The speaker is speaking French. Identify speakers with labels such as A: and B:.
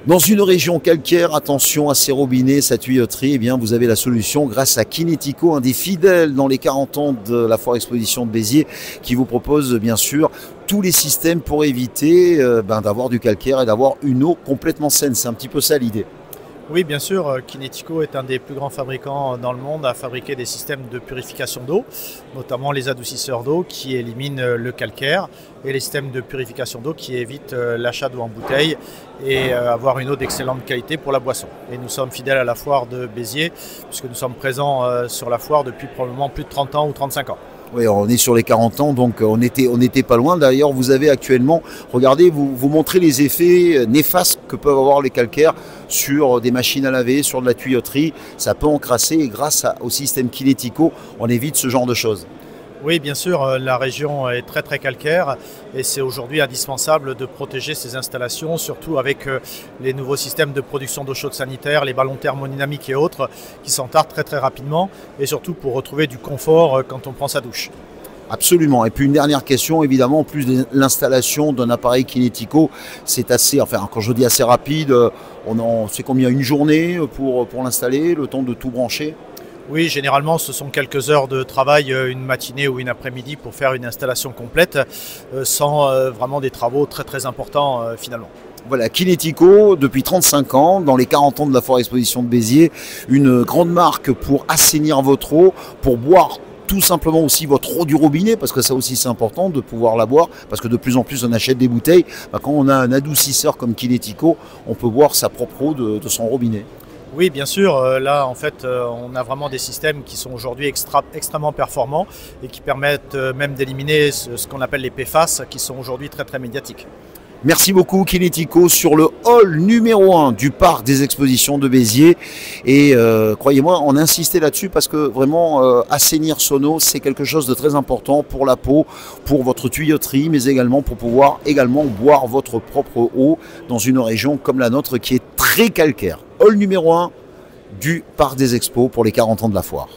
A: Dans une région calcaire, attention à ces robinets, sa tuyauterie, eh bien vous avez la solution grâce à Kinetico, un des fidèles dans les 40 ans de la foire exposition de Béziers, qui vous propose bien sûr tous les systèmes pour éviter d'avoir du calcaire et d'avoir une eau complètement saine. C'est un petit peu ça l'idée.
B: Oui, bien sûr, Kinetico est un des plus grands fabricants dans le monde à fabriquer des systèmes de purification d'eau, notamment les adoucisseurs d'eau qui éliminent le calcaire et les systèmes de purification d'eau qui évitent l'achat d'eau en bouteille et avoir une eau d'excellente qualité pour la boisson. Et nous sommes fidèles à la foire de Béziers puisque nous sommes présents sur la foire depuis probablement plus de 30 ans ou 35 ans.
A: Oui, on est sur les 40 ans, donc on était pas loin. D'ailleurs, vous avez actuellement, regardez, vous montrez les effets néfastes que peuvent avoir les calcaires sur des machines à laver, sur de la tuyauterie. Ça peut encrasser et grâce au système Kinetico, on évite ce genre de choses.
B: Oui, bien sûr, la région est très calcaire et c'est aujourd'hui indispensable de protéger ces installations, surtout avec les nouveaux systèmes de production d'eau chaude sanitaire, les ballons thermodynamiques et autres qui s'entardent très rapidement et surtout pour retrouver du confort quand on prend sa douche.
A: Absolument. Et puis une dernière question, évidemment, en plus de l'installation d'un appareil Kinetico, c'est assez, enfin quand je dis assez rapide, c'est combien, une journée pour l'installer, le temps de tout brancher?
B: Oui, généralement ce sont quelques heures de travail, une matinée ou une après-midi pour faire une installation complète, sans vraiment des travaux très importants finalement.
A: Voilà, Kinetico, depuis 35 ans, dans les 40 ans de la foire exposition de Béziers, une grande marque pour assainir votre eau, pour boire tout simplement aussi votre eau du robinet, parce que ça aussi c'est important de pouvoir la boire, parce que de plus en plus on achète des bouteilles. Quand on a un adoucisseur comme Kinetico, on peut boire sa propre eau de son robinet.
B: Oui, bien sûr. Là, en fait, on a vraiment des systèmes qui sont aujourd'hui extrêmement performants et qui permettent même d'éliminer ce qu'on appelle les PFAS, qui sont aujourd'hui très médiatiques.
A: Merci beaucoup Kinetico sur le hall numéro 1 du parc des expositions de Béziers. Et croyez-moi, on a insisté là-dessus parce que vraiment assainir son eau, c'est quelque chose de très important pour la peau, pour votre tuyauterie, mais également pour pouvoir boire votre propre eau dans une région comme la nôtre qui est très calcaire. Hall numéro 1 du parc des expos pour les 40 ans de la foire.